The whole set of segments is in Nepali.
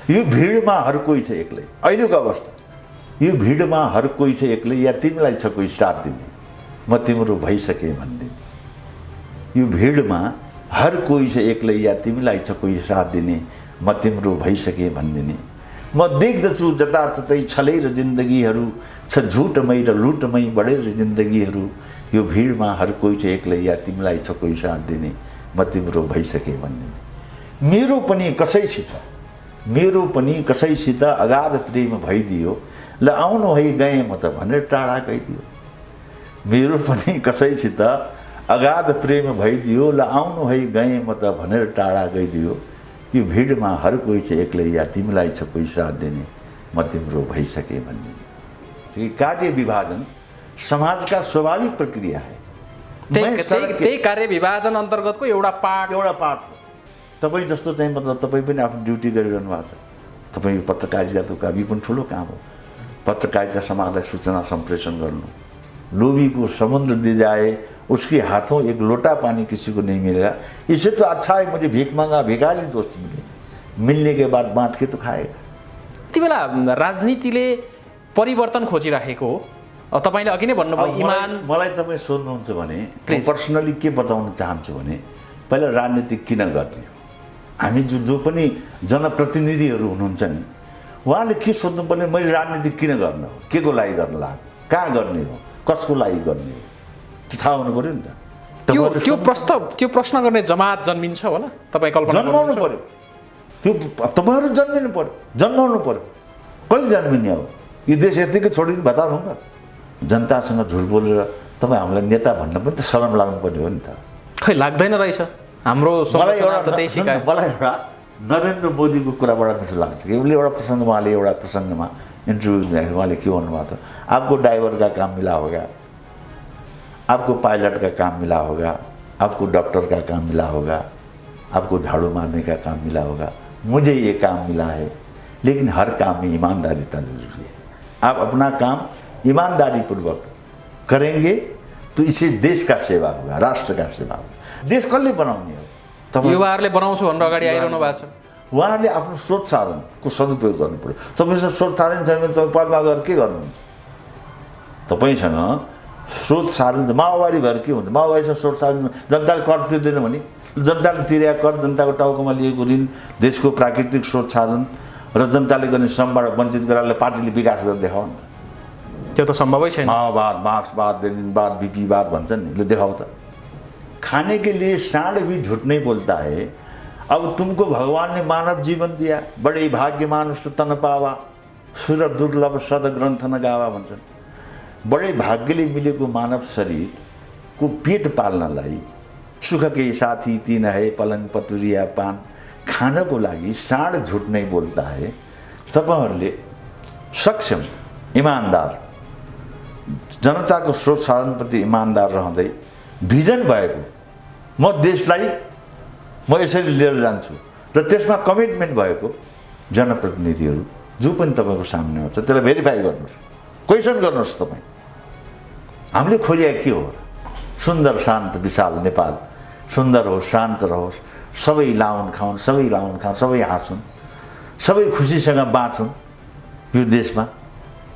यो भिडमा हर कोही छ एक्लै, अहिलेको अवस्था यो भिडमा हर कोही छ एक्लै, या तिमीलाई छ कोही साथ दिने, म तिम्रो भइसके भन्ने। यो भिडमा हर कोही छ एक्लै, या तिमीलाई छ कोही साथ दिने, म तिम्रो भइसके भनिदिने। म देख्दछु जताततै छलै र जिन्दगीहरू छ, झुटमै र लुटमै बढेर जिन्दगीहरू। यो भिडमा हर कोही छ एक्लै, या तिमीलाई छ कोही साथ दिने, म तिम्रो भइसके भनिदिने। मेरो पनि कसैसित अगाध प्रेम भइदियो, ल आउनु है गएँ म त भनेर टाढा गइदियो। मेरो पनि कसैसित अगाध प्रेम भइदियो, ल आउनु है गएँ म त भनेर टाढा गइदियो। यो भिडमा हर कोही छ एक्लै, या तिमीलाई छ कोही साथ दिने, म तिम्रो भइसके भन्ने। कार्य विभाजन समाज का स्वाभाविक प्रक्रिया है। त्यही कार्य विभाजन अन्तर्गतको एउटा पार्ट हो। तपाईँ जस्तो चाहिँ मतलब तपाईँ पनि आफ्नो ड्युटी गरिरहनु भएको छ। तपाईँ पत्रकारिताको काम पनि ठुलो काम हो। पत्रकारिता समाजलाई सूचना संप्रेषण गर्नु। लोभी को समुद्र दे जाए उसके हाथों एक लोटा पानी किसी को नहीं मिलेगा, इससे तो अच्छा है मुझे भीख मांगा भिखारी दोस्त मिलने के बाद बाँट के तो खाएगा। त्यति बेला राजनीतिले परिवर्तन खोजिराखेको हो। तपाईले अघि नै भन्नुभयो इमान। मलाई तपाईँ सोध्नुहुन्छ भने पर्सनली के बताउन चाहन्छु भने पहिला राजनीति किन गर्ने हो। हामी जो पनि जनप्रतिनिधिहरू हुनुहुन्छ नि, उहाँले के सोध्नु पर्ने, मैले राजनीति किन गर्न हो, के को लागि गर्न लाग्यो, कहाँ गर्ने हो, कसको लागि गर्ने हो, थाहा हुनु पर्यो नि त। त्यो प्रश्न गर्ने जमात जन्मिन्छ होला, तपाईँ कल्पना जन्माउनु पर्यो। त्यो तपाईँहरू जन्माउनु पर्यो। कहिले जन्मिने हो, यो देश यतिकै छोडिदिनु भत्ता भङ्गा। जनतासँग झुट बोलेर तपाईँ हामीलाई नेता भन्न पनि त शरम लाग्नु पर्ने हो नि त। खै लाग्दैन रहेछ हाम्रो मलाई एउटा नरेन्द्र मोदीको कुराबाट मिठो लाग्छ कि उसले एउटा प्रसङ्गमा इन्टरभ्यू दिँदाखेरि उहाँले के भन्नुभएको थियो, आपको ड्राइवर का काम मिला होगा, आपको पायलट का काम मिला होगा, आपको डॉक्टर का काम मिला होगा, आपको झाड़ू मारने का काम मिला होगा, मुझे ये काम मिला है, लेकिन हर काम में ईमानदारिता जरूरी है। आप अपना काम ईमानदारी पूर्वक करेंगे तो इसे देश का सेवा होगा, राष्ट्र का सेवा होगा। देश कसले बनाउने हो, युवाहरूले बनाउँछु भनेर अगाडि आइरहनु भएको छ। उहाँहरूले आफ्नो स्रोत साधनको सदुपयोग गर्नु पर्यो। तपाईँसँग स्रोत साधन छैन भने तपाईँ पदमा गएर के गर्नुहुन्छ। तपाईँसँग स्रोत साधन माओवादी भएर के हुन्छ, माओवादीसँग स्रोत साधन जनताले कर तिर्दैन भने जनताले तिरेको कर, जनताको टाउकोमा लिएको ऋण, देशको प्राकृतिक स्रोत साधन र जनताले गर्ने श्रमबाट वञ्चित गराएर पार्टीले विकास गरेर देखाउ नि त। त्यो त सम्भवै छैन। माओवाद, मार्क्सवाद, लेनिनवाद, बीपीवाद भन्छन् नि, ले देखाओ त। खाने के लिए सांड भी झूठ नहीं बोलता है। अब तुमको भगवान ने मानव जीवन दिया, बड़े भाग्यमान उस तन पावा, सुर दुर्लभ सद ग्रंथ न गावा भन्छन्। बड़े भाग्यले मिलेको मानव शरीर को पेट पाल्नलाई सुख के साथी तीन है पलंग पतुरिया पान, खानको लागि सांड झूठ नहीं बोलता है। तपाईहरुले सक्षम, ईमानदार, जनताको स्रोत साधनप्रति ईमानदार रहँदै भिजन भएको म देशलाई म यसरी लिएर जान्छु र त्यसमा कमिटमेन्ट भएको जनप्रतिनिधिहरू जो पनि तपाईको सामने आउँछ त्यसलाई भेरिफाई गर्नुहोस्, क्वेसन गर्नुहोस्। तपाईँ हामीले खोजेको के हो, सुन्दर शान्त विशाल नेपाल सुन्दर होस्, शान्त रहोस्, सबै लाउन खाउन्, सबै हाँसुन्, सबै खुसीसँग बाँचुन्। यो देशमा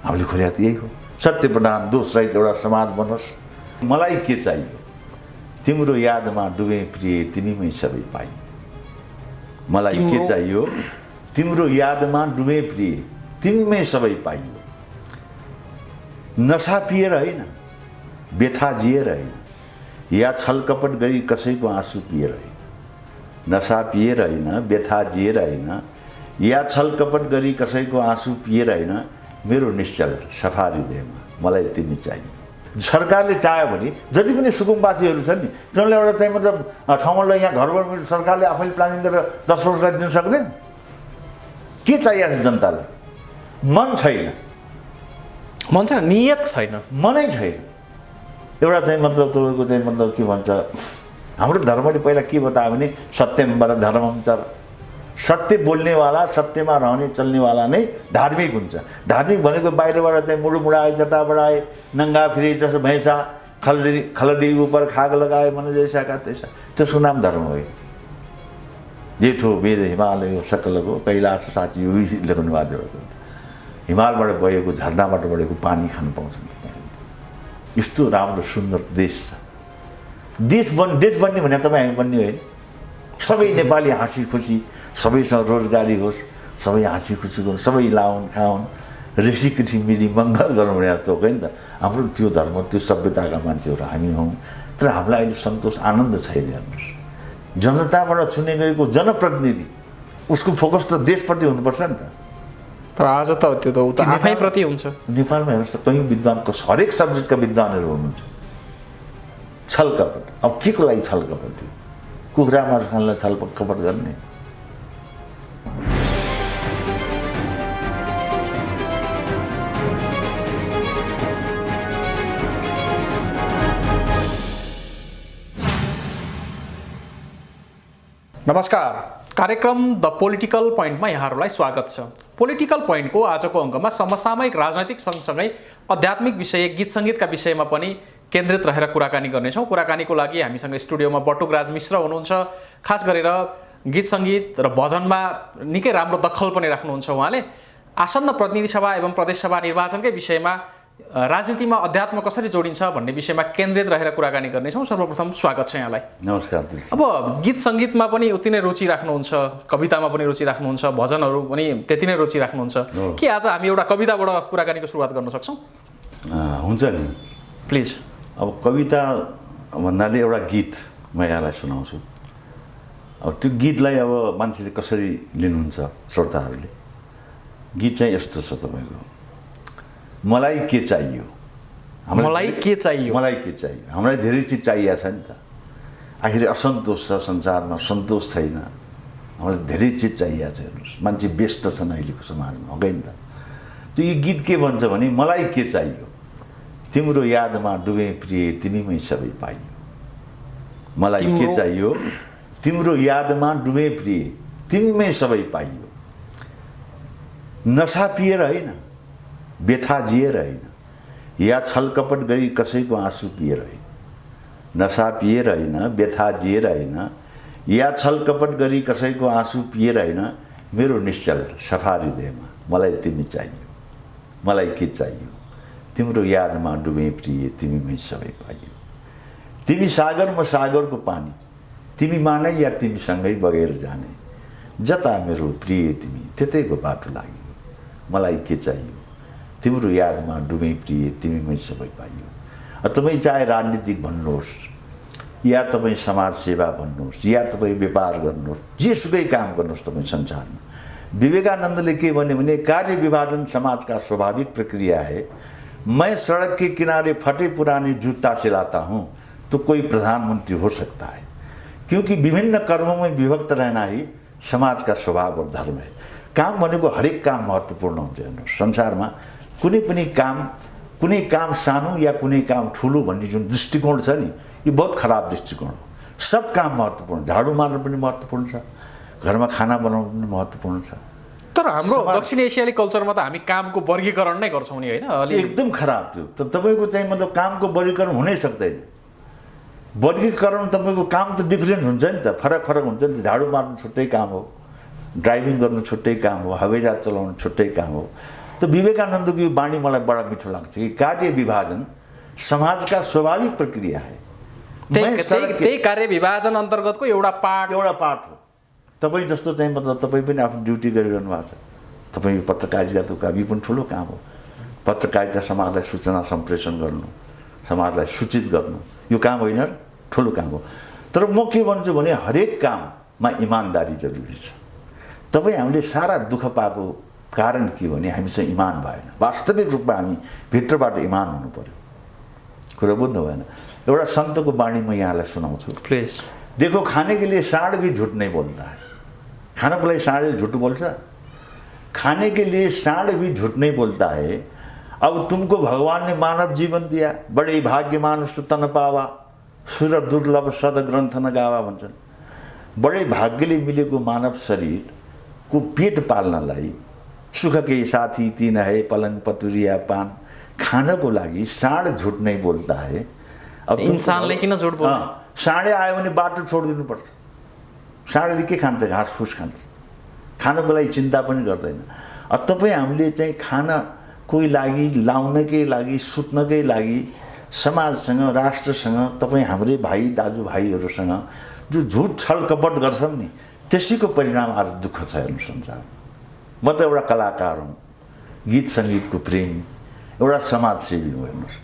हामीले खोजेको त यही हो, सत्य प्रधान दोष रहित एउटा समाज बनोस्। मलाई के चाहियो, तिम्रो यादमा डुबे प्रिय तिमीमै सबै पाइ। मलाई के चाहियो, तिम्रो यादमा डुबे प्रिय तिमीमै सबै पाइयो। नशा पिएर होइन, व्यथा जिएर होइन, या छलकपट गरी कसैको आँसु पिएर होइन। नशा पिएर होइन, व्यथा जिएर होइन, या छलकपट गरी कसैको आँसु पिएर होइन। मेरो निश्चल सफा हृदयमा मलाई तिमी चाहियो। सरकारले चाह्यो भने जति पनि सुकुम्बासीहरू छन् नि, तिनीहरूलाई एउटा चाहिँ मतलब ठाउँमा यहाँ घरबाट सरकारले आफैले प्लानिङ गरेर 10 वर्ष दिन सक्दैन। के चाहिएको छ जनतालाई? मन छैन, नियत छैन, मनै छैन। एउटा चाहिँ मतलब तपाईँको चाहिँ मतलब के भन्छ, हाम्रो धर्मले पहिला के बतायो भने सत्यमबाट धर्मम चर, सत्य बोल्नेवाला, सत्यमा रहने चल्नेवाला नै धार्मिक हुन्छ। धार्मिक भनेको बाहिरबाट चाहिँ मुडु मुडाए, जटा बढाए, नङ्गा फिरे जसो भैँसा, खलडी उपर खाग लगाए मन जैसा का तैसा, त्यसको नाम धर्म हो। जेठो वेद हिमालय सकलको कैलाश साँची उही लेख्नु भएको थियो। हिमालबाट बगेको झरनाबाट बगेको पानी खानु पाउँछन् तपाईँ। यस्तो राम्रो सुन्दर देश छ। देश बन्ने भने तपाईँ हामी बन्ने होइन। सबै नेपाली हाँसी खुसी, सबैसँग रोजगारी होस्, सबै हाँसी खुसी गर्नु, सबै लाउन् खाउन्, रेसी किसी मिली मङ्गल गरौँ भने त हो नि त। हाम्रो त्यो धर्म त्यो सभ्यताका मान्छेहरू हामी हौँ। तर हामीलाई अहिले सन्तोष आनन्द छैन। हेर्नुहोस्, जनताबाट चुने गएको जनप्रतिनिधि उसको फोकस त देशप्रति हुनुपर्छ नि त। तर आज त त्यो त उता आफैप्रति हुन्छ। नेपालमा हेर्नुहोस् त कयौँ विद्वानको हरेक सब्जेक्टका विद्वानहरू हुनुहुन्छ। छलकपट, अब के को लागि छलकपट? कुखुरा मासु खानलाई छलकपट गर्ने? नमस्कार, कार्यक्रम द पोलिटिकल पोइन्टमा यहाँहरूलाई स्वागत छ। पोलिटिकल पोइन्टको आजको अङ्कमा समसामयिक राजनैतिक सँगसँगै आध्यात्मिक विषय, गीत सङ्गीतका विषयमा पनि केन्द्रित रहेर कुराकानी गर्नेछौँ। कुराकानीको लागि हामीसँग स्टुडियोमा बटुकराज मिश्र हुनुहुन्छ। खास गरेर गीत सङ्गीत र भजनमा निकै राम्रो दखल पनि राख्नुहुन्छ। उहाँले आसन्न प्रतिनिधि सभा एवं प्रदेश सभा निर्वाचनकै विषयमा राजनीतिमा अध्यात्म कसरी जोडिन्छ भन्ने विषयमा केन्द्रित रहेर कुराकानी गर्नेछौँ। सर्वप्रथम स्वागत छ यहाँलाई। नमस्कार। अब गीत सङ्गीतमा पनि उति नै रुचि राख्नुहुन्छ, कवितामा पनि रुचि राख्नुहुन्छ, भजनहरू पनि त्यति नै रुचि राख्नुहुन्छ। के आज हामी एउटा कविताबाट कुराकानीको सुरुवात गर्न सक्छौँ? हुन्छ नि, प्लिज। अब कविता भन्नाले एउटा गीत म यहाँलाई सुनाउँछु। अब त्यो गीतलाई अब मान्छेले कसरी लिनुहुन्छ श्रोताहरूले? गीत चाहिँ यस्तो छ तपाईँको, मलाई के चाहियो, मलाई के चाहियो, मलाई के चाहियो। हामीलाई धेरै चिज चाहिएको छ नि त। आखिर असन्तोष छ संसारमा, सन्तोष छैन। हामीलाई धेरै चिज चाहिएको छ। हेर्नुहोस्, मान्छे व्यस्त छन् अहिलेको समाजमा, हो नि त। त्यो यो गीत के भन्छ भने, मलाई के चाहियो, तिम्रो यादमा डुबे प्रिय तिमीमै सबै पाइयो। मलाई के चाहियो, तिम्रो यादमा डुबे प्रिय तिमीमै सबै पाइयो। नशा पिएर होइन, व्यथा जिएर होइन, या छलकपट गरी कसैको आँसु पिएर होइन। नशा पिएर होइन, व्यथा जिएर होइन, या छलकपट गरी कसैको आँसु पिएर होइन। मेरो निश्चल सफा हृदयमा मलाई तिमी चाहियो। मलाई के चाहियो, तिम्रो यादमा डुबे प्रिय तिमीमै सबै पाइयो। तिमी सागर म सागरको पानी, तिमी मानै या तिमीसँगै बगेर जाने। जता मेरो प्रिय तिमी त्यतैको बाटो लाग्यो। मलाई के चाहियो, तिम्रो यादमा डुबे प्रिय तिमीमै सबै पाइयो। तपाईँ चाहे राजनीतिक भन्नुहोस्, या तपाईँ समाज सेवा भन्नुहोस्, या तपाईँ व्यापार गर्नुहोस्, जेसुकै काम गर्नुहोस् तपाईँ संसारमा। विवेकानन्दले के भने कार्य विभाजन समाज का स्वाभाविक प्रक्रिया है। मैं सड़क के किनारे फटे पुराने जूता सिलाता हूँ तो कोई प्रधानमंत्री हो सकता है, क्योंकि विभिन्न कर्मों में विभक्त रहना ही समाज का स्वभाव और धर्म है। काम भनेको हरेक काम महत्त्वपूर्ण हुन्छ। हेर्नुहोस्, संसारमा कुनै काम सानो या कुनै काम ठुलो भन्ने जुन दृष्टिकोण छ नि, यो बहुत खराब दृष्टिकोण हो। सब काम महत्त्वपूर्ण, झाडु मार्न पनि महत्त्वपूर्ण छ, घरमा खाना बनाउनु पनि महत्त्वपूर्ण छ। तर हाम्रो दक्षिण एसियाली कल्चरमा त हामी कामको वर्गीकरण नै गर्छौँ नि, होइन? एकदम खराब थियो। तपाईँको चाहिँ मतलब कामको वर्गीकरण हुनै सक्दैन। वर्गीकरण तपाईँको काम त डिफ्रेन्ट हुन्छ नि त, फरक हुन्छ नि त। झाडु मार्नु छुट्टै काम हो, ड्राइभिङ गर्नु छुट्टै काम हो, हवाईजहाज चलाउनु छुट्टै काम हो। तो विवेकानंद की वाणी मलाई बड़ा मीठो लाग्छ कि कार्य विभाजन समाज का स्वाभाविक प्रक्रिया है। त्यही कार्य विभाजन अन्तर्गतको एउटा पार्ट हो। तपाईँ जस्तो चाहिँ मतलब तपाईँ पनि आफ्नो ड्युटी गरिरहनु भएको छ। तपाईँ पत्रकारिताको काम पनि ठुलो काम हो। पत्रकारिता समाजलाई सूचना सम्प्रेषण गर्नु, समाजलाई सूचित गर्नु, यो काम होइन, ठुलो काम हो। तर म के भन्छु भने हरेक काममा इमानदारी जरुरी छ। तपाईँ हामीले सारा दुःख पाएको कारण के भने हामीसँग इमान भएन। वास्तविक रूपमा हामी भित्रबाट इमान हुनु पर्यो। कुरा बुझ्नु भएन? एउटा सन्तको वाणी म यहाँलाई सुनाउँछु, प्लिज। देखो, खाने के लिए सांड भी झूठ नहीं बोलता है। खाने के लिए सांड झूठ बोल्छ? खाने के लिए सांड भी झूठ नहीं बोलता है। अब तुमको भगवान ने मानव जीवन दिया, बड़े भाग्यमान उस तन पावा, सुर दुर्लभ सद ग्रन्थ न गावा भन्छन्। बडे भाग्यले मिलेको मानव शरीरको पेट पाल्नलाई सुख के साथी तीन है, पलंग पतुरिया पान। खानको लागि सांड झूठ नहीं बोलता है। अब इंसानले किन झूठ बोल्छ? साँडे आयो भने बाटो छोडिदिनुपर्छ। साँडले के खान्छ? घाँसफुस खान्छ, खानको लागि चिन्ता पनि गर्दैन। तपाईँ हामीले चाहिँ खानकै लागि, लाउनकै लागि, सुत्नकै लागि समाजसँग, राष्ट्रसँग, तपाईँ हाम्रै भाइ दाजुभाइहरूसँग जो झुट छल कपट गर्छौँ नि, त्यसैको परिणाम आज दुःख छ। हेर्नु संसार, म त एउटा कलाकार हुँ, गीत सङ्गीतको प्रेमी, एउटा समाजसेवी हो। हेर्नुहोस्,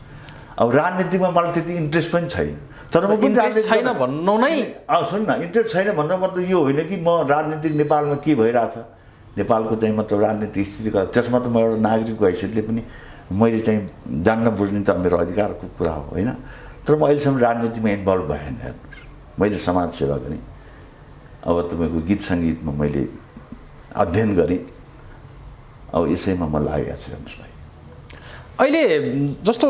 अब राजनीतिमा मलाई त्यति इन्ट्रेस्ट पनि छैन, तर म पनि इन्ट्रेस्ट छैन भन्नु नै सुन न, इन्ट्रेस्ट छैन भन्नु मतलब यो होइन कि म राजनीतिक नेपालमा के भइरहेछ, नेपालको चाहिँ मतलब राजनीतिक स्थिति, त्यसमा त म एउटा नागरिकको हैसियतले पनि मैले चाहिँ जान्न बुझ्ने त मेरो अधिकारको कुरा हो होइन। तर म अहिलेसम्म राजनीतिमा इन्भल्भ भएन। हेर्नुहोस्, मैले समाज सेवा गरेँ, अब तपाईँको गीत सङ्गीतमा मैले अध्ययन गरेँ, अब यसैमा म लागेको छु। हेर्नुहोस् भाइ, अहिले जस्तो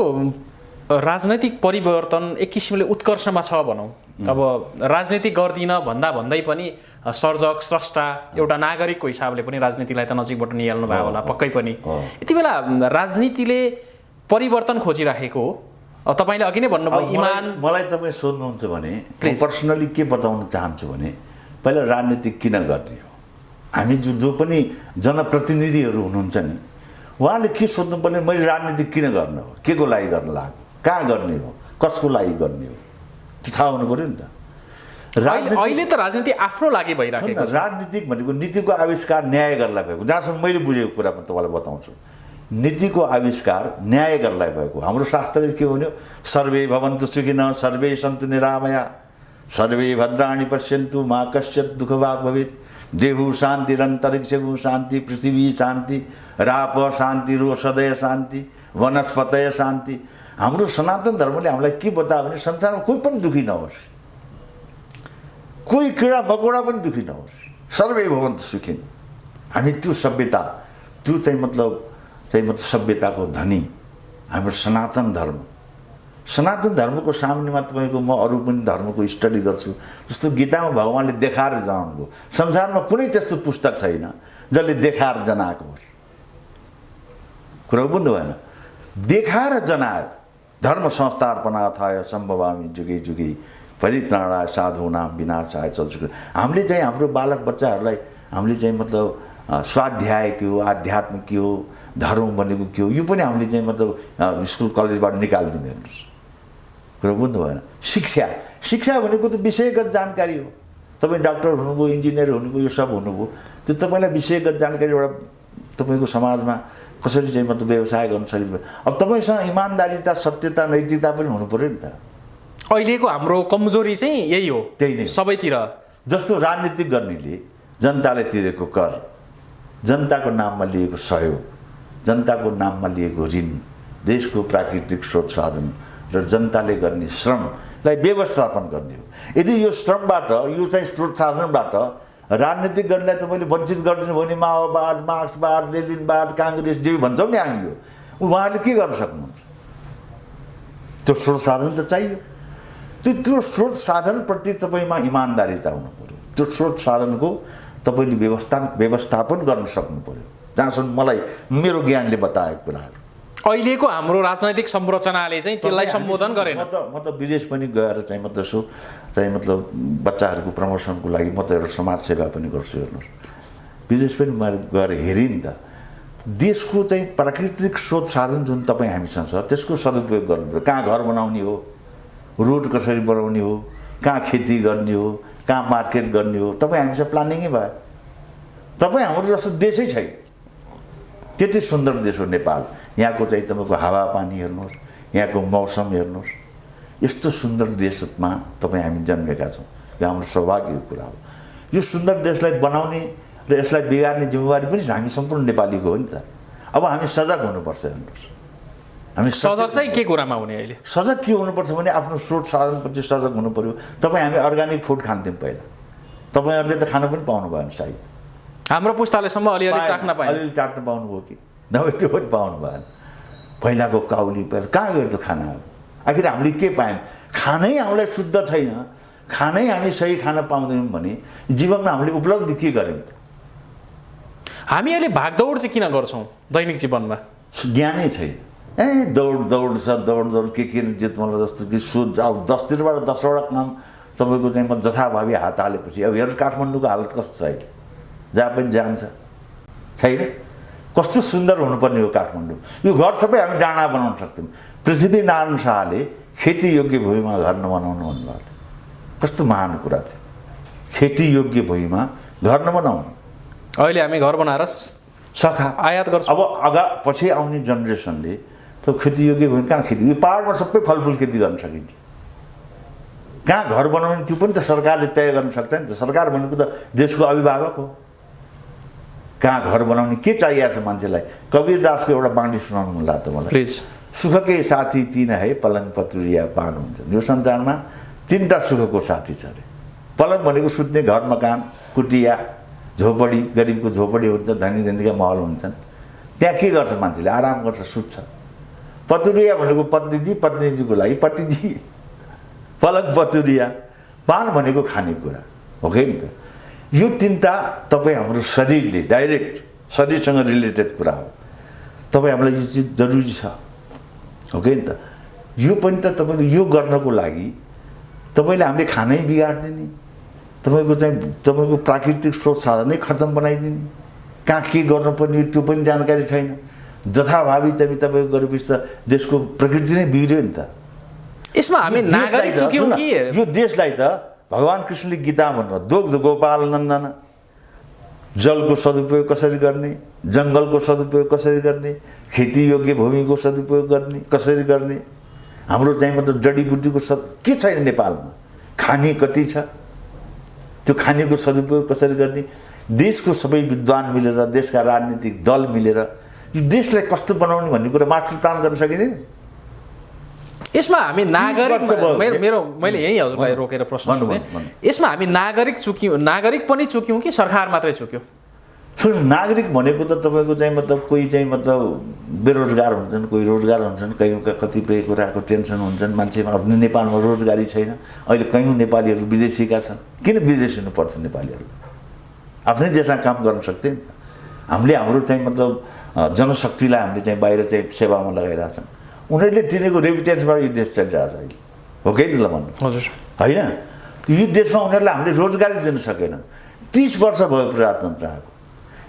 राजनैतिक परिवर्तन एक किसिमले उत्कर्षमा छ भनौँ। अब राजनीति गर्दिनँ भन्दै पनि सर्जक स्रष्टा एउटा नागरिकको हिसाबले पनि राजनीतिलाई त नजिकबाट निहाल्नु भयो होला पक्कै पनि। यति बेला राजनीतिले परिवर्तन खोजिराखेको हो। तपाईँले अघि नै भन्नुभयो इमान। मलाई तपाईँ सोध्नुहुन्छ भने पर्सनली के बताउन चाहन्छु भने पहिला राजनीति किन गर्ने हो, हामी जो पनि जनप्रतिनिधिहरू हुनुहुन्छ नि, उहाँले के सोध्नु पर्ने, मैले राजनीति किन गर्ने हो, के को लागि गर्न लाग्यो, कहाँ गर्ने हो, कसको लागि गर्ने हो, त्यो थाहा हुनु पऱ्यो नि त। अहिले त राजनीति आफ्नो लागि भइराखेको छ। राजनीतिक भनेको नीतिको आविष्कार न्याय गर्नलाई भएको, जहाँसम्म मैले बुझेको कुरा म तपाईँलाई बताउँछु। नीतिको आविष्कार न्याय गर्नलाई भएको। हाम्रो शास्त्रले के भन्यो, सर्वे भवन्तु सुखिनः सर्वे सन्तु निरामया सर्वे भद्राणि पश्यन्तु मा कश्चित् दुःखभाग् भवेत्। देहु शान्तिरन्तरिक्षगु शान्ति पृथ्वी शान्ति राप शान्ति रोषदय शान्ति वनस्पतय शान्ति। हाम्रो सनातन धर्मले हामीलाई के बतायो भने संसारमा कोही पनि दुखी नहोस्, कोही कीडा मकोडा पनि दुखी नहोस्, सर्वे भवन्तु सुखिन। हामी त्यो सभ्यता, त्यो चाहिँ मतलब सभ्यताको धनी हाम्रो सनातन धर्म। सनातन धर्मको सामुन्यमा तपाईँको म अरू पनि धर्मको स्टडी गर्छु। जस्तो गीतामा भगवान्ले देखाएर जनाउनुभयो, संसारमा कुनै त्यस्तो पुस्तक छैन जसले देखाएर जनाएको होस्। कुरा बुझ्नु भएन? देखाएर जनायो। धर्म संस्थापनार्थाय सम्भवामि जुगे जुगे परित्राणाय साधूनां विनाशाय च। हामीले चाहिँ हाम्रो बालक बच्चाहरूलाई हामीले चाहिँ मतलब स्वाध्याय के हो, आध्यात्म के हो, धर्म भनेको के हो, यो पनि हामीले चाहिँ मतलब स्कुल कलेजबाट निकालिदिनु। हेर्नुहोस्, कुरा बुझ्नु भएन? शिक्षा भनेको त विषयगत जानकारी हो। तपाईँ डाक्टर हुनुभयो, इन्जिनियर हुनुभयो, यो सब हुनुभयो, त्यो तपाईँलाई विषयगत जानकारी एउटा तपाईँको समाजमा कसरी चाहिँ मतलब व्यवसाय गर्न सकिन्छ। अब तपाईँसँग इमान्दारिता, सत्यता, नैतिकता पनि हुनु पऱ्यो नि त। अहिलेको हाम्रो कमजोरी चाहिँ यही हो। त्यही नै सबैतिर जस्तो राजनीति गर्नेले जनताले तिरेको कर, जनताको नाममा लिएको सहयोग, जनताको नाममा लिएको ऋण, देशको प्राकृतिक स्रोत साधन र जनताले गर्ने श्रमलाई व्यवस्थापन गर्ने हो। यदि यो श्रमबाट, यो चाहिँ स्रोत साधनबाट राजनीतिक गर्नेलाई तपाईँले वञ्चित गरिदिनु भयो भने माओवाद, मार्क्सवाद, लेनिनवाद, काङ्ग्रेस जे भन्छौँ नि हामी, यो उहाँहरूले के गर्न सक्नुहुन्छ? त्यो स्रोत साधन त चाहियो। त्यो स्रोत साधनप्रति तपाईँमा इमान्दारिता हुनु पऱ्यो। त्यो स्रोत साधनको तपाईँले व्यवस्थापन गर्न सक्नु पऱ्यो, जहाँसम्म मलाई मेरो ज्ञानले बताएको कुराहरू। अहिलेको हाम्रो राजनैतिक संरचनाले चाहिँ त्यसलाई सम्बोधन गरेन। म त विदेश पनि गएर चाहिँ म त्यसो चाहिँ मतलब बच्चाहरूको प्रमोसनको लागि म त एउटा समाज सेवा पनि गर्छु। हेर्नुहोस्, विदेश पनि म गएर हेरेँ नि त। देशको चाहिँ प्राकृतिक स्रोत साधन जुन तपाईँ हामीसँग छ त्यसको सदुपयोग गर्नु। कहाँ घर बनाउने हो, रोड कसरी बनाउने हो, कहाँ खेती गर्ने हो, कहाँ मार्केट गर्ने हो, तपाईँ हामीसँग प्लानिङै भयो। तपाईँ हाम्रो जस्तो देशै छैन, त्यति सुन्दर देश हो नेपाल। यहाँको चाहिँ तपाईँको हावापानी हेर्नुहोस्, यहाँको मौसम हेर्नुहोस्, यस्तो सुन्दर देशमा तपाईँ हामी जन्मेका छौँ। यो हाम्रो सौभाग्यको कुरा हो। यो सुन्दर देशलाई बनाउने र यसलाई बिगार्ने जिम्मेवारी पनि हामी सम्पूर्ण नेपालीको हो नि त। अब हामी सजग हुनुपर्छ। हेर्नुहोस्, हामी सजग चाहिँ के कुरामा हुने? अहिले सजग के हुनुपर्छ भने आफ्नो स्रोत साधनपछि सजग हुनु पऱ्यो। तपाईँ हामी अर्ग्यानिक फुड खान्थ्यौँ पहिला, तपाईँहरूले त खान पनि पाउनु भएन सायद। हाम्रो पुस्तालेसम्म अलिअलि चाख्न पाएँ, अलिअलि चाख्न पाउनुभयो कि नभए त्यो पनि पाउनु भएन। पहिलाको काउली पहिला कहाँ गयो त्यो खाना? आखिर हामीले के पायौँ? खानै हामीलाई शुद्ध छैन, खानै हामी सही खान पाउँदैनौँ भने जीवनमा हामीले उपलब्धि के गर्यौँ? हामी अहिले भागदौड चाहिँ किन गर्छौँ दैनिक जीवनमा? ज्ञानै छैन। दौड छ, दौड के जित मलाई जस्तो कि सोच। अब 10 तिरबाट 10वटा काम तपाईँको चाहिँ म जथाभावी हात हालेपछि अब हेर्नु काठमाडौँको हालत कस्तो छ अहिले, जहाँ पनि जान्छ छैन। कस्तो सुन्दर हुनुपर्ने हो काठमाडौँ। यो घर सबै हामी डाँडा बनाउन सक्थ्यौँ। पृथ्वीनारायण शाहले खेतीयोग्य भूमिमा घर नबनाउनु भन्नुभएको थियो। कस्तो महान कुरा थियो, खेतीयोग्य भूमिमा घर नबनाउनु। अहिले हामी घर बनाएर सखा आयात गर्छौँ। अब पछि आउने जेनेरेसनले त खेतीयोग्य भूमि कहाँ खेती, यो पाहाडमा सबै फलफुल खेती गर्न सकिन्थ्यो। कहाँ घर बनाउने त्यो पनि त सरकारले तय गर्न सक्छ नि त। सरकार भनेको त देशको अभिभावक हो। कहाँ घर बनाउने के चाहिएको छ मान्छेलाई। कबीरदासको एउटा बाणी सुनाउनु मन लाग्छ मलाई। प्लिज। सुखकै साथी तीन है, पलङ पतुरिया पान हुन्छ। यो संसारमा 3टा सुखको साथी छ अरे। पलङ भनेको सुत्ने घर मकान, कुटिया, झोपडी, गरिबको झोपडी हुन्छ, धनी धनीका महल हुन्छन्। त्यहाँ के गर्छ मान्छेले, आराम गर्छ, सुत्छ। पतुरिया भनेको पत्नीजी, पत्नीजीको लागि पतिजी। पलङ पतुरिया, पान भनेको खानेकुरा हो कि नि त। यो 3टा तपाईँ हाम्रो शरीरले डाइरेक्ट शरीरसँग रिलेटेड कुरा हो। तपाईँ हामीलाई यो चिज जरुरी छ हो कि नि त। यो पनि त तपाईँको यो गर्नको लागि तपाईँले हामीले खानै बिगारिदिने, तपाईँको प्राकृतिक स्रोत साधनै खत्तम बनाइदिने, कहाँ के गर्नुपर्ने त्यो पनि जानकारी छैन। जथाभावी चाहिँ तपाईँको गरेपछि त देशको प्रकृति नै बिग्रियो नि त। यसमा हामी नागरिक चुक्यौँ कि यो देशलाई त भगवान कृष्णले गीता भन्नु दुग्ध गोपाल नन्दन, जलको सदुपयोग कसरी गर्ने, जङ्गलको सदुपयोग कसरी गर्ने, खेतीयोग्य भूमिको सदुपयोग गर्ने कसरी गर्ने। हाम्रो चाहिँ मतलब जडीबुटीको के छैन नेपालमा, खाने कति छ, त्यो खानेको सदुपयोग कसरी गर्ने। देशको सबै विद्वान मिलेर, देशका राजनीतिक दल मिलेर यो देशलाई कस्तो बनाउने भन्ने कुरा मास्टर प्लान गर्न सकिँदैन। यसमा हामी नागरिक मैले यही हजुरलाई रोकेर प्रश्न सोधेँ। यसमा हामी नागरिक पनि चुक्यौँ कि सरकार मात्रै चुक्यो? नागरिक भनेको त तपाईँको चाहिँ मतलब कोही चाहिँ मतलब बेरोजगार हुन्छन्, कोही रोजगार हुन्छन्, कयौँका कतिपय कुराको टेन्सन हुन्छन् मान्छेमा। आफ्नो नेपालमा रोजगारी छैन। अहिले कयौँ नेपालीहरू विदेशीका छन्। किन विदेशी हुनुपर्छ नेपालीहरू? आफ्नै देशमा काम गर्न सक्थे नि। हामीले हाम्रो चाहिँ मतलब जनशक्तिलाई हामीले चाहिँ बाहिर चाहिँ सेवामा लगाइरहेछन्। उनीहरूले तिनीहरूको रेमिटेन्सबाट यो देश चलिरहेछ अहिले हो कि नि ल भन्नु। हजुर होइन, यो देशमा उनीहरूलाई हामीले रोजगारी दिन सकेन। 30 वर्ष भयो प्रजातन्त्र आएको।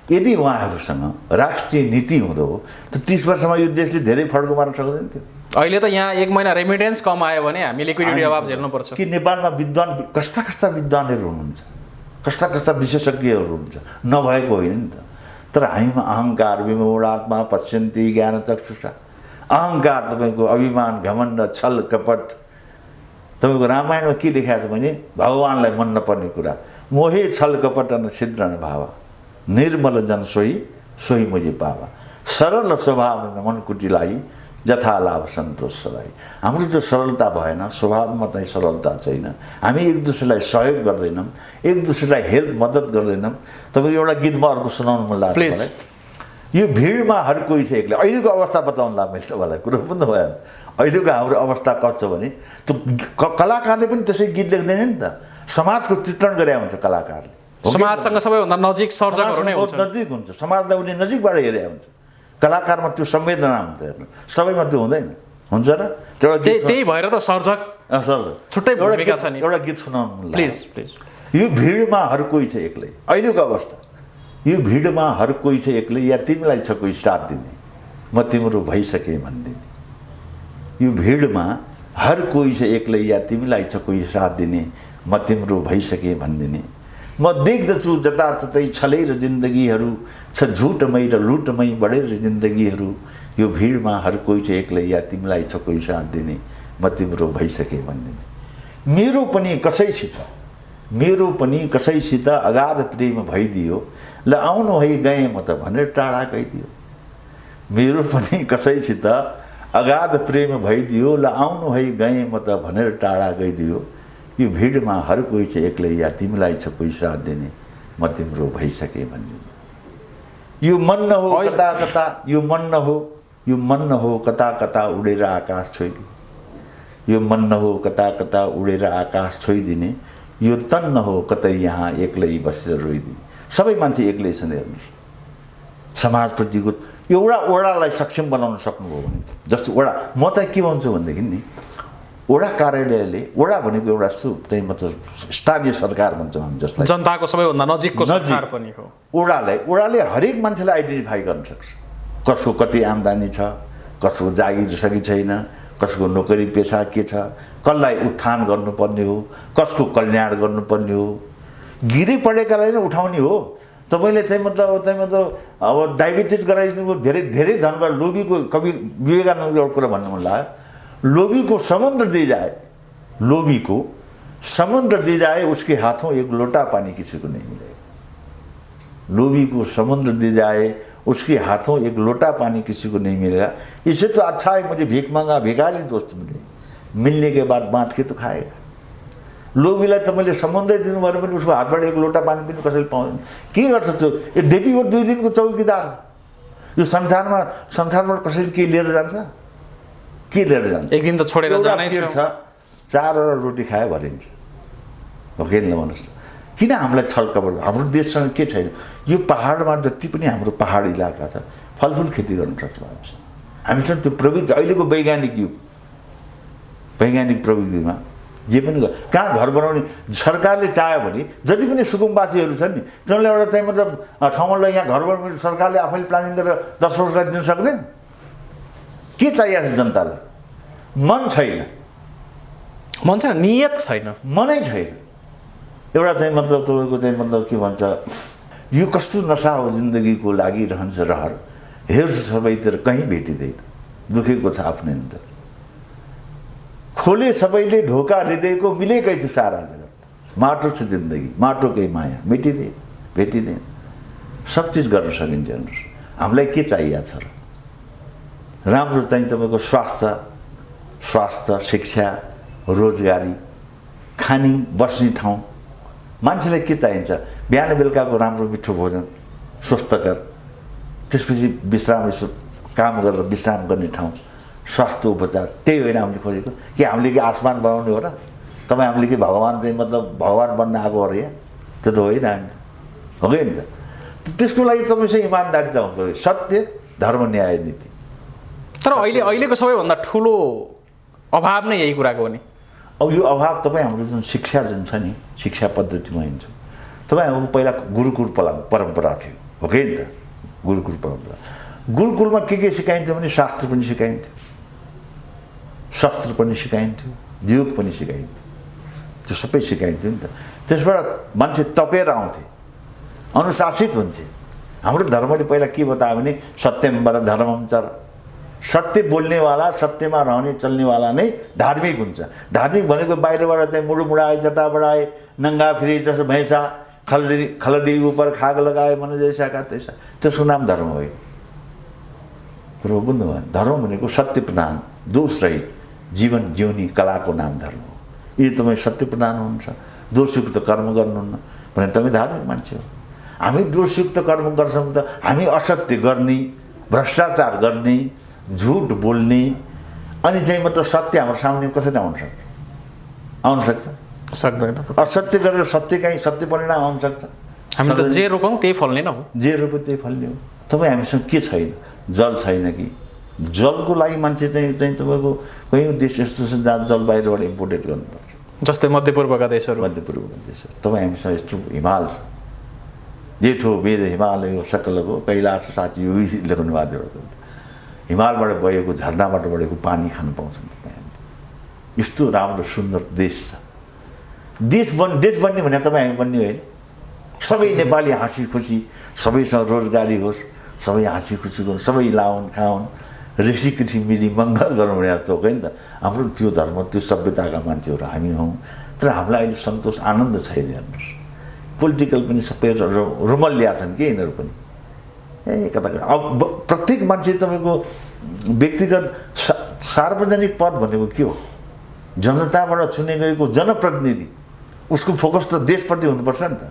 यदि उहाँहरूसँग राष्ट्रिय नीति हुँदो हो त 30 वर्षमा यो देशले धेरै फड्को मार्न सक्दैन थियो। अहिले त यहाँ 1 महिना रेमिटेन्स कम आयो भने हामी लिक्विडिटी अभाव झेल्नुपर्छ। कि नेपालमा विद्वान कस्ता विद्वानहरू हुनुहुन्छ, कस्ता विशेषज्ञहरू हुनुहुन्छ, नभएको होइन नि त। तर हामीमा अहङ्कार, विमूढात्मा पश्यन्ति ज्ञान चक्षुषा, अहङ्कार, तपाईँको अभिमान, घमण्ड, छल कपट। तपाईँको रामायणमा के लेखाएको छ भने भगवानलाई मन नपर्ने कुरा, मोहे छल कपट न छिद्र न भावा, निर्मल जन सोही मुझे पावा, सरल स्वभाव न मन कुटिलाई, जथा लाभ सन्तोष सदाई। हाम्रो त्यो सरलता भएन, स्वभावमा चाहिँ सरलता छैन। हामी एक दुसरेलाई सहयोग गर्दैनौँ, एक दुसरेलाई हेल्प मद्दत गर्दैनौँ। तपाईँको एउटा गीत म अर्को सुनाउनु मन लाग्छ मलाई। यो भिडमा हर कोही छ एक्लै। अहिलेको अवस्था बताउनु ला मैले तपाईँलाई कुरो पनि त भयो। अहिलेको हाम्रो अवस्था कस्तो भने त्यो कलाकारले पनि त्यसै गीत लेख्दैन नि त। समाजको चित्रण गरे हुन्छ कलाकारले। समाजसँग सबैभन्दा नजिक सर्जकहरू नै हुन्छ, नजिक हुन्छ, समाजलाई उसले नजिकबाट हेरे हुन्छ। कलाकारमा त्यो संवेदना हुन्छ, हेर्नु सबैमा त्यो हुँदैन, हुन्छ र? त्यही भएर त सर्जक छुट्टै भूमिका छ नि। एउटा गीत सुनाउनु प्लिज। यो भिडमा हर कोही छ एक्लै। अहिलेको अवस्था, यो भिडमा हर कोही छ एक्लै, या तिमीलाई छ कोही साथ दिने, म तिम्रो भइसकेँ भनिदिने। यो भिडमा हर कोही छ एक्लै, या तिमीलाई छ कोही साथ दिने, म तिम्रो भइसकेँ भनिदिने। म देख्दछु जताततै छलै र जिन्दगीहरू छ, झुटमै र लुटमै बढेर जिन्दगीहरू। यो भिडमा हर कोही छ एक्लै, या तिमीलाई छ कोही साथ दिने, म तिम्रो भइसकेँ भनिदिने। मेरो पनि कसैसित अगाध प्रेम भइदियो, ल आउनु है गएँ म त भनेर टाढा गइदियो। मेरो पनि कसैसित अगाध प्रेम भइदियो, ल आउनु है गएँ म त भनेर टाढा गइदियो। यो भिडमा हर कोही छ एक्लै, या तिमीलाई छ कोही साथ दिने, म तिम्रो भइसकेँ भनिदिने। यो मन न हो कता कता, यो मन न हो कता कता उडेर आकाश छोइदिने। यो मन न हो कता कता उडेर आकाश छोइदिने। यो तन न हो कतै यहाँ एक्लै बसेर रोइदिने। सबै मान्छे एक्लै छन्। हेर्नुहोस्, समाजप्रतिको एउटा ओडालाई सक्षम बनाउन सक्नुभयो भने, जस्तो ओडा, म त के भन्छु भनेदेखि नि, वडा कार्यालयले, वडा भनेको एउटा त्यही मतलब स्थानीय सरकार भन्छौँ हामी जसलाई, जनताको सबैभन्दा नजिकको सरकार पनि हो। वडाले हरेक मान्छेलाई आइडेन्टिफाई गर्न सक्छ। कसको कति आम्दानी छ, कसको जागिर छ कि छैन, कसको नोकरी पेसा के छ, कसलाई उत्थान गर्नुपर्ने हो, कसको कल्याण गर्नुपर्ने हो। गिरी पढेकालाई नै उठाउने हो। तपाईँले चाहिँ मतलब अब डायबिटिज गराइदिनु धेरै धेरै धनबाट लोभीको, कवि विवेकानन्दको एउटा कुरा भन्नु मन लाग्यो, लोभी को समुद्र दी जाए उसके हाथों एक लोटा पानी किसी को नहीं मिलेगा। लोभी को समुद्र दी जाए उसके हाथों एक लोटा पानी किसी को नहीं मिलेगा। इससे तो अच्छा है मुझे भीख मांगा भिखारी दोस्त मिलने के बाद बांट के तो खाएगा। लोभीलाई तपाईँले समुद्रै दिनुभयो भने उसको हातबाट एक लोटा पानी पनि कसैले पाउँदैन। के गर्छ त्यो? यो देवीको 2 दिनको चौकीदार। यो संसारमा कसैले के लिएर जान्छ? के लिएर जान्छ? एक दिन त छोडेर जानै छ। 4 रोटी खायो भरिन्छ। हो कि भन्नुहोस् त? किन हामीलाई छलकपट? हाम्रो देशसँग के छैन? यो पहाडमा जति पनि हाम्रो पहाड इलाका छ, फलफुल खेती गर्न सक्छ हामीसँग त्यो प्रविधि अहिलेको वैज्ञानिक प्रविधिमा जे पनि कहाँ घर बनाउने सरकारले चाह्यो भने जति पनि सुकुम्बासीहरू छन् नि तिनीहरूलाई एउटा चाहिँ मतलब ठाउँलाई यहाँ घर बनाउने सरकारले आफैले प्लानिङ गरेर 10 वर्षलाई दिन सक्दैन? के चाहिएको छ जनतालाई? मन छैन, नियत छैन, मनै छैन। एउटा चाहिँ मतलब तपाईँको चाहिँ मतलब के भन्छ, यो कस्तो नशा हो जिन्दगीको लागि रहन्छ रहर, हेर्छु सबैतिर कहीँ भेटिँदैन, दुखेको छ आफ्नै अन्तर। खोले सबैले ढोका हृदयको मिलेकै थियो सारा जगत, माटो छ जिन्दगी, माटोकै माया भेटिँदैन। सब चिज गर्न सकिन्छ। हेर्नुहोस् हामीलाई के चाहिएको छ र? राम्रो चाहिँ तपाईँको स्वास्थ्य, शिक्षा, रोजगारी, खानी बस्ने ठाउँ। मान्छेलाई के चाहिन्छ? बिहान बेलुकाको राम्रो मिठो भोजन, स्वस्थकर, त्यसपछि काम गरेर विश्राम गर्ने ठाउँ, स्वास्थ्य उपचार। त्यही होइन हामीले खोजेको? कि हामीले के आसमान बनाउने हो र? तपाईँ हामीले के भगवान चाहिँ मतलब भगवान बन्न आएको हो र? त्यो त होइन हामी, हो कि नि त? त्यसको लागि तपाईँसँग इमान्दारिता हुनुपर्यो, सत्य, धर्म, न्याय, नीति। तर अहिलेको सबैभन्दा ठुलो अभाव नै यही कुराको हो नि। अब यो अभाव तपाईँ हाम्रो जुन शिक्षा जुन छ नि, शिक्षा पद्धतिमा हिँड्छ। तपाईँहरूको पहिला गुरुकुल परम्परा थियो, हो कि नि त? गुरुकुल परम्परा, गुरुकुलमा के सिकाइन्थ्यो भने शास्त्र पनि सिकाइन्थ्यो, शस्त्र पनि सिकाइन्थ्यो, योग पनि सिकाइन्थ्यो, त्यो सबै सिकाइन्थ्यो नि त। त्यसबाट मान्छे तपेर आउँथे, अनुशासित हुन्थे। हाम्रो धर्मले पहिला के बतायो भने सत्यम वर धर्मम चर, सत्य बोल्नेवाला, सत्यमा रहने चल्नेवाला नै धार्मिक हुन्छ। धार्मिक भनेको बाहिरबाट चाहिँ मुडु मुडाए, जटा बढाए, नङ्गा फिरे जसो भैँसा, खलडी उपर खाग लगाए मन जैसा का तैसा, त्यसको नाम धर्म हो। कुरो बुझ्नुभयो? धर्म भनेको सत्य प्रधान, दोषरहित जीवन जिउने कलाको नाम धर्म हो। यदि तपाईँ सत्य प्रधान हुनुहुन्छ, दोषयुक्त कर्म गर्नुहुन्न भने तपाईँ धार्मिक मान्छे हो। हामी दोषयुक्त कर्म गर्छौँ त हामी असत्य गर्ने, भ्रष्टाचार गर्ने, झुट बोल्ने, अनि चाहिँ मतलब सत्य हाम्रो सामने कसरी आउन सक्छ? सक्दैन। असत्य गरेर सत्य परिणाम आउन सक्छ? हामी त जे रोपौँ त्यही फल्ने न हो। जे रोप्यो त्यही फल्ने हो। तपाईँ हामीसँग के छैन? जल छैन कि? जलको लागि मान्छे चाहिँ तपाईँको कयौँ देश यस्तो छ जहाँ जल बाहिरबाट इम्पोर्टेड गर्नुपर्छ, जस्तै मध्यपूर्वका देशहरू। तपाईँ हामीसँग यस्तो हिमाल छ, जेठो वेद हिमालय हो सकलको कैलाश साथी यो लेख्नु भएको एउटा हिमालबाट बगेको झरनाबाट बढेको पानी खान पाउँछन् तपाईँ। यस्तो राम्रो सुन्दर देश छ। देश बन्ने भने तपाईँ हामी बन्ने होइन। सबै नेपाली हाँसी खुसी, सबैसँग रोजगारी होस्, सबै हाँसी खुसी गर्नु, सबै लाउन् खाउन्, ऋषि कृषि मिली मङ्गल गरौँ भने त हो नि त। हाम्रो त्यो धर्म, त्यो सभ्यताका मान्छेहरू हामी हौँ। तर हामीलाई अहिले सन्तोष आनन्द छैन। हेर्नुहोस् पोलिटिकल पनि सबै रुमल्ल्या छन् कि यिनीहरू पनि। कता अब प्रत्येक मान्छे तपाईँको व्यक्तिगत सार्वजनिक पद भनेको के हो? जनताबाट चुने गएको जनप्रतिनिधि, उसको फोकस त देशप्रति हुनुपर्छ नि त।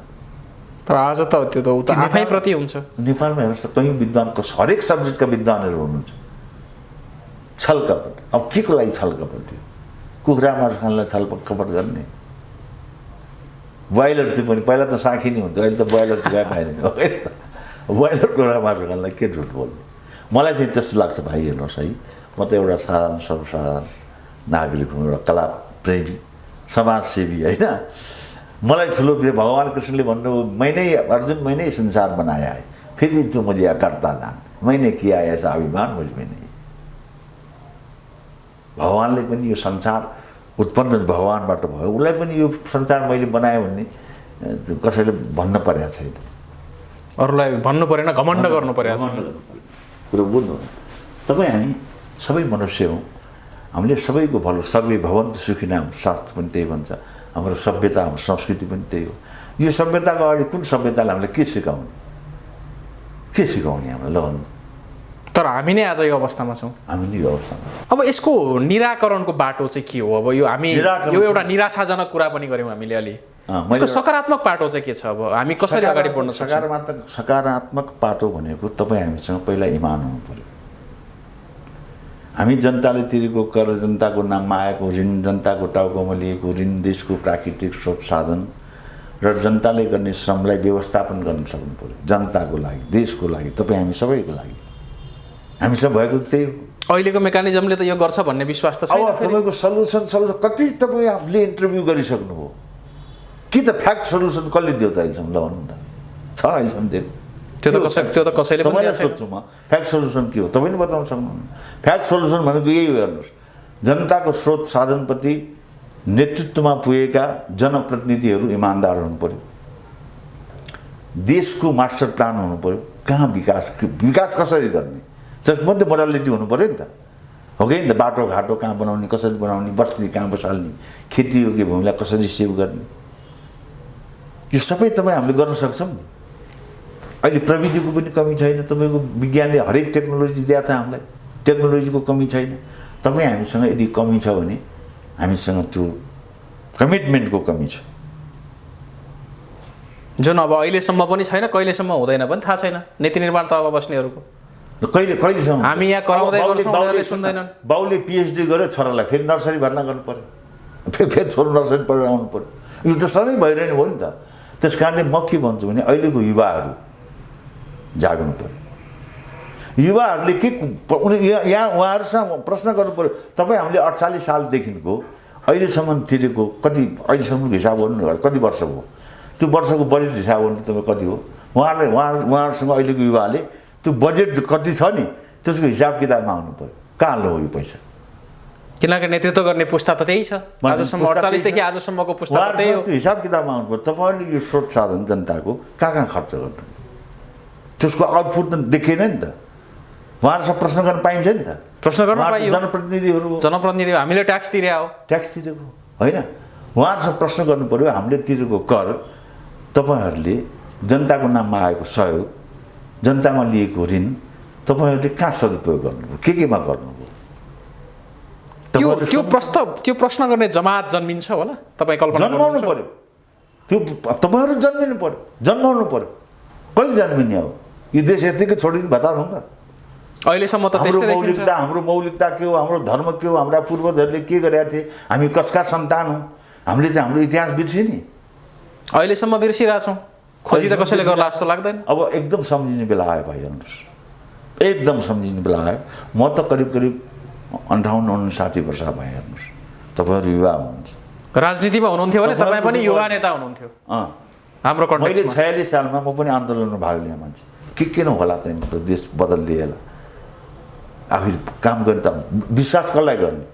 तर आज त त्यो त उता आफैप्रति हुन्छ। नेपालमा हेर्नुहोस् त कयौँ विद्वानको हरेक सब्जेक्टका विद्वानहरू हुनुहुन्छ। छलकपट, अब के को लागि छलकपट? कुखुरा मासु खानलाई छलकपट गर्ने? ब्रोइलर त्यो पनि पहिला त साखी नै हुन्थ्यो, अहिले त ब्रोइलर चाहिँ खाइदिने हो। ब्रोइलर कुखुरा मासु खानलाई के झुट बोल्ने? मलाई चाहिँ त्यस्तो लाग्छ भाइ। हेर्नुहोस् है, म त एउटा सर्वसाधारण नागरिक हुँ, एउटा कला प्रेमी, समाजसेवी, होइन। मलाई ठुलो भगवान कृष्णले भन्नुभयो, मैंने अर्जुन मैंने संसार बनाया है, फिर भी तू मुझे अकर्ता जान, मैंने किया ऐसा अभिमान मुझमें नहीं। भगवानले पनि यो संसार उत्पन्न भगवानबाट भयो, उसलाई पनि यो संसार मैले बनाएँ भन्ने कसैले भन्न परेको छैन। अरूलाई भन्नु परेन, घमण्ड गर्नु परेको छ। कुरो बुझ्नु, तपाईँ हामी सबै मनुष्य हौँ, हामीले सबैको भलो, सर्वे भवन्तु सुखिना, हाम्रो शास्त्र पनि त्यही भन्छ, हाम्रो सभ्यता, हाम्रो संस्कृति पनि त्यही हो। यो सभ्यताको अगाडि कुन सभ्यताले हामीलाई के सिकाउने हामीलाई ल भन्नु। तर हामी नै आज यो अवस्थामा छौँ। हामी नै यो अवस्थामा छौँ। अब यसको निराकरणको बाटो चाहिँ के हो? अब यो हामी यो एउटा निराशाजनक कुरा पनि गऱ्यौँ हामीले अलि, यसको सकारात्मक बाटो चाहिँ के छ? अब हामी कसरी अगाडि बढ्न सक्छौँ? सकारात्मक बाटो भनेको तपाईँ हामीसँग पहिला इमान हुनु पर्यो। हामी जनताले तिरेको कर, जनताको नाममा आएको ऋण, जनताको टाउकोमा लिएको ऋण, देशको प्राकृतिक स्रोत साधन र जनताले गर्ने श्रमलाई व्यवस्थापन गर्न सक्नु पर्यो। जनताको लागि, देशको लागि, तपाईँ हामी सबैको लागि। हामीसँग भएको त्यही हो। अहिलेको मेकानिजमले त यो गर्छ भन्ने विश्वास त छैन। अब तपाईँको सल्युसन कति तपाईँ आफूले इन्टरभ्यू गरिसक्नुभयो कि त फ्याक्ट सल्युसन कसले दियो त अहिलेसम्म? ल भन्नु त, छ अहिलेसम्म दिएको? त्यो त कसैले पनि तपाईँलाई सोध्छु म, फ्याक्ट सल्युसन के हो? तपाईँ पनि बताउन सक्नुहुन्न। फ्याक्ट सल्युसन भनेको यही हो, हेर्नुहोस्, जनताको स्रोत साधनप्रति नेतृत्वमा पुगेका जनप्रतिनिधिहरू इमान्दार हुनु पर्यो, देशको मास्टर प्लान हुनु पर्यो, कहाँ विकास कसरी गर्ने त्यसमध्ये मोरालिटी हुनु पर्यो नि त, हो कि नि त? बाटोघाटो कहाँ बनाउने, कसरी बनाउने, बस्ती कहाँ बसाल्ने, खेतीयोग्य भूमिलाई कसरी सेभ गर्ने, यो सबै तपाईँ हामीले गर्न सक्छौँ नि। अहिले प्रविधिको पनि कमी छैन, तपाईँको विज्ञानले हरेक टेक्नोलोजी दिएको छ हामीलाई, टेक्नोलोजीको कमी छैन। तपाईँ हामीसँग यदि कमी छ भने हामीसँग त्यो कमिटमेन्टको कमी छ, जुन अब अहिलेसम्म पनि छैन, कहिलेसम्म हुँदैन पनि थाहा छैन। नीति निर्माण तहमा बस्नेहरूको कहिलेसम्म हामी यहाँ कराउँदै गर्छौँ, उनीहरूले सुन्दैनन्। बाउले पिएचडी गरेर छोरालाई फेरि नर्सरी भर्ना गर्नु पर्यो, फेरि छोरो नर्सरी पढेर आउनु पर्यो, यो त सधैँ भइरहने हो नि त। त्यस कारणले म के भन्छु भने अहिलेको युवाहरू जाग्नु पर्यो। युवाहरूले के यहाँ उहाँहरूसँग प्रश्न गर्नु पर्यो, तपाईँ हामीले 48 सालदेखिको अहिलेसम्म तिरेको कति, अहिलेसम्मको हिसाब गर्नु कति वर्ष भयो, त्यो वर्षको बजेट हिसाब गर्नु तपाईँ कति हो? उहाँहरूसँग अहिलेको युवाले त्यो बजेट कति छ नि त्यसको हिसाब किताबमा आउनु पर्यो, कहाँ लो यो पैसा? किनकि नेतृत्व गर्ने पुस्ता त त्यही छ, आजसम्म 48 देखि आजसम्मको पुस्ता त त्यही हो। त्यो हिसाब किताबमा आउनु पर्यो। तपाईँहरूले यो स्रोत साधन जनताको कहाँ खर्च गर्नु, त्यसको आउटपुट त देखिएन नि त। उहाँहरूसँग प्रश्न गर्न पाइन्छ नि त, प्रश्न गर्न पाइयो। जनप्रतिनिधि हामीले ट्याक्स तिरे हो, ट्याक्स तिरेको होइन, उहाँहरूसँग प्रश्न गर्नु पर्यो, हामीले तिरेको कर, तपाईँहरूले जनताको नाममा आएको सहयोग, जनतामा लिएको ऋण तपाईँहरूले कहाँ सदुपयोग गर्नुभयो, केमा गर्नुभयो? त्यो प्रश्न गर्ने जमात जन्मिन्छ होला, तपाईँ कल्पना जन्माउनु पर्यो, त्यो तपाईँहरू जन्मिनु पर्यो, जन्माउनु पर्यो। कहिले जन्मिने हो? यो देश यतिकै छोडिदिनु भत्ता हुँदा अहिलेसम्म त हाम्रो मौलिकता के हो, हाम्रो धर्म के हो, हाम्रा पूर्वजहरूले के गरेका थिए, हामी कसका सन्तान हौँ, हामीले चाहिँ हाम्रो इतिहास बिर्स्यौँ नि, अहिलेसम्म बिर्सिरहेछौँ। खोजी त कसैले गर्ला जस्तो लाग्दैन। अब एकदम सम्झिने बेला आयो भाइ, हेर्नुहोस्, एकदम सम्झिने बेला आयो। म त करिब 58-59 वर्ष भएँ, हेर्नुहोस्, तपाईँहरू युवा हुनुहुन्छ, राजनीतिमा हुनुहुन्थ्यो भने तपाईँ पनि युवा नेता हुनुहुन्थ्यो। हाम्रो मैले 46 सालमा म पनि आन्दोलनमा भाग लिएँ मान्छे, के होला त देश बदलिएला, आफै काम गर्ने त विश्वास कसलाई गर्ने?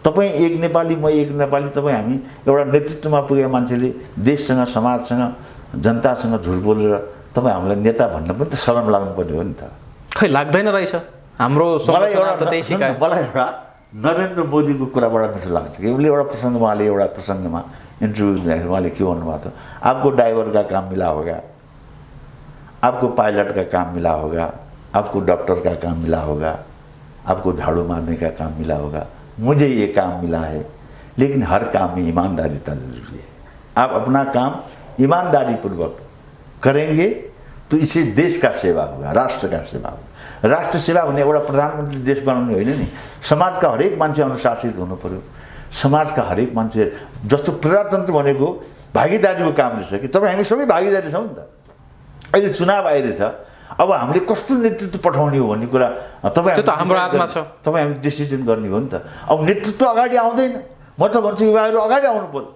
तपाईँ एक नेपाली, म एक नेपाली, तपाईँ हामी एउटा नेतृत्वमा पुगेका मान्छेले देशसँग, समाजसँग, जनतासँग झुट बोलेर तपाईँ हामीलाई नेता भन्न पनि त शरम लाग्नुपर्ने हो नि त। खै लाग्दैन रहेछ, हाम्रो मलाई एउटा नरेन्द्र मोदीको कुरा बडा मिठो लाग्छ कि उसले एउटा प्रसङ्ग, उहाँले एउटा प्रसङ्गमा इन्टरभ्यू दिँदाखेरि उहाँले के भन्नुभएको थियो, आपको ड्राइवर का काम मिला होगा, आपको पायलट का काम मिला होगा, आपको डॉक्टर का काम मिला होगा, आपको झाड़ू मारने का काम मिला होगा, मुझे ये काम मिला है, लेकिन हर काम में ईमानदारीता जरूरी है। आप अपना काम ईमानदारी पूर्वक करेंगे तो इसे देश का सेवा होगा, राष्ट्र का सेवा होगा। राष्ट्र सेवा भने एउटा प्रधानमन्त्री देश बनाउने होइन नि, समाजका हरेक मान्छे अनुशासित हुनु पर्यो। समाजका हरेक मान्छे, जस्तो प्रजातन्त्र भनेको भागीदारीको काम रहेछ कि तपाईँ हामी सबै भागीदारी छौँ नि त। अहिले चुनाव आइरहेछ, अब हामीले कस्तो नेतृत्व पठाउने हो भन्ने कुरा त्यो त हाम्रो हातमा छ। तपाईँ हामी डिसिजन गर्ने हो नि त। अब नेतृत्व अगाडि आउँदैन, म त भन्छु युवाहरू अगाडि आउनु पर्यो।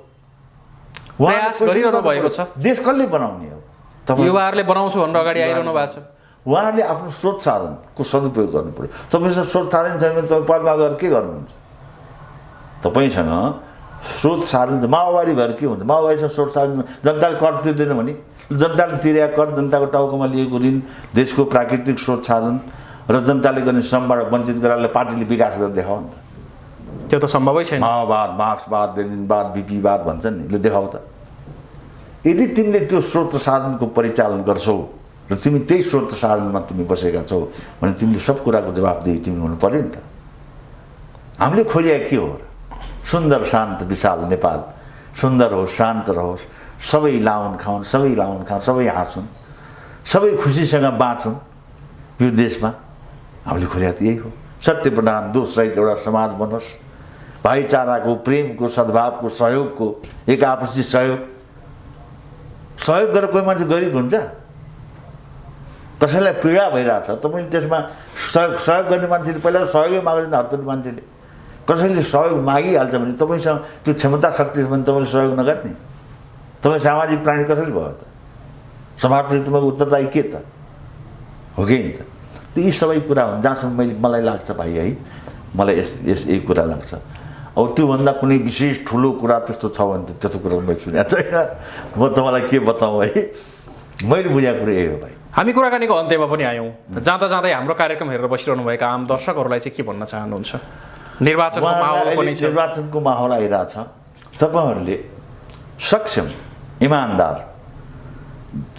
प्रयास गरिरहनु भएको छ। देश कसले बनाउने हो? युवाहरूले बनाउँछु भनेर अगाडि आइरहनु भएको छ। उहाँहरूले आफ्नो स्रोत साधनको सदुपयोग गर्नु पर्यो। तपाईँसँग स्रोत साधन छैन भने तपाईँ पदमा गएर के गर्नुहुन्छ? तपाईँसँग स्रोत साधन माओवादी भएर के हुन्छ? माओवादीसँग स्रोत साधन जनताले कर तिर्दैन भने जनताले तिरेको कर, जनताको टाउकोमा लिएको ऋण, देशको प्राकृतिक स्रोत साधन र जनताले गर्ने श्रमबाट वञ्चित गराएर पार्टीले विकास गरेर देखाऊ नि त। त्यो त सम्भवै छैन। माओवाद, मार्क्सवाद, लेनिनवाद, बिपीवाद भन्छन् नि, ल देखाऊ त। यदि तिमीले त्यो स्रोत साधनको परिचालन गर्छौ र तिमी त्यही स्रोत साधनमा तिमी बसेका छौ भने तिमीले सब कुराको जवाफदेही तिमी हुनु पर्यो नि त। हामीले खोजेका के हो र? सुन्दर शान्त विशाल नेपाल, सुन्दर होस्, शान्त रहोस्, सबै लाउन खाउन्, सबै हाँसुन्, सबै खुसीसँग बाँचुन् यो देशमा। हामीले खोजेका त यही हो। सत्य प्रधान, दोष रहित एउटा समाज बनोस्, भाइचाराको, प्रेमको, सद्भावको, सहयोगको, एक आपसी सहयोग गरेर कोही मान्छे गरिब हुन्छ? कसैलाई पीडा भइरहेछ तपाईँ त्यसमा सहयोग गर्ने मान्छेले पहिला सहयोगै माग्दैन। हतपति मान्छेले कसैले सहयोग मागिहाल्छ भने तपाईँसँग त्यो क्षमता शक्ति छ भने तपाईँले सहयोग नगर्ने? तपाईँ सामाजिक प्राणी कसरी भयो त? समाजप्रति तपाईँको उत्तरदायी के त हो कि नि त? यी सबै कुरा हुन् जहाँसम्म मलाई लाग्छ भाइ है, मलाई यही कुरा लाग्छ। अब त्योभन्दा कुनै विशेष ठुलो कुरा त्यस्तो छ भने त त्यस्तो कुरा मैले सुनेको छैन। म तपाईँलाई के बताउँ है, मैले बुझेको कुरा यही हो भाइ। हामी कुराकानीको अन्त्यमा पनि आयौँ। जाँदा जाँदै हाम्रो कार्यक्रम हेरेर बसिरहनुभएका आम दर्शकहरूलाई चाहिँ के भन्न चाहनुहुन्छ? निर्वाचनको माहौल पनि छ। निर्वाचनको माहौल आइरहेछ। तपाईँहरूले सक्षम, इमान्दार,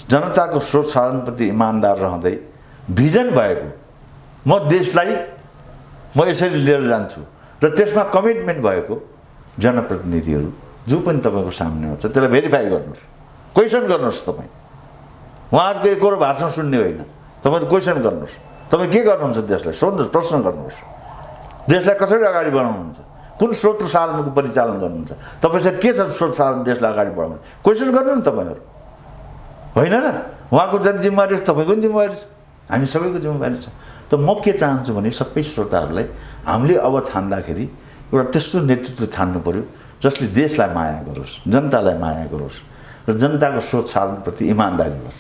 जनताको स्रोत साधनप्रति इमान्दार रहँदै भिजन भएको म देशलाई म यसरी लिएर जान्छु र त्यसमा कमिटमेन्ट भएको जनप्रतिनिधिहरू जो पनि तपाईँको सामनेमा छ त्यसलाई भेरिफाई गर्नुहोस्, क्वेसन गर्नुहोस्। तपाईँ उहाँहरूको एकरो भाषण सुन्ने होइन, तपाईँले क्वेसन गर्नुहोस्। तपाईँ के गर्नुहुन्छ देशलाई सोध्नुहोस्, प्रश्न गर्नुहोस्। देशलाई कसरी अगाडि बढाउनुहुन्छ? कुन स्रोत साधनको परिचालन गर्नुहुन्छ? तपाईँसँग के छ स्रोत साधन देशलाई अगाडि बढाउनु? क्वेसन गर्नु नि तपाईँहरू, होइन र? उहाँको जन जिम्मेवारी छ, तपाईँको पनि जिम्मेवारी छ, हामी सबैको जिम्मेवारी छ। त म के चाहन्छु भने सबै श्रोताहरूलाई हामीले अब छान्दाखेरि एउटा त्यस्तो नेतृत्व छान्नु पर्यो जसले देशलाई माया गरोस्, जनतालाई माया गरोस् र जनताको स्रोत साधनप्रति इमान्दारी होस्।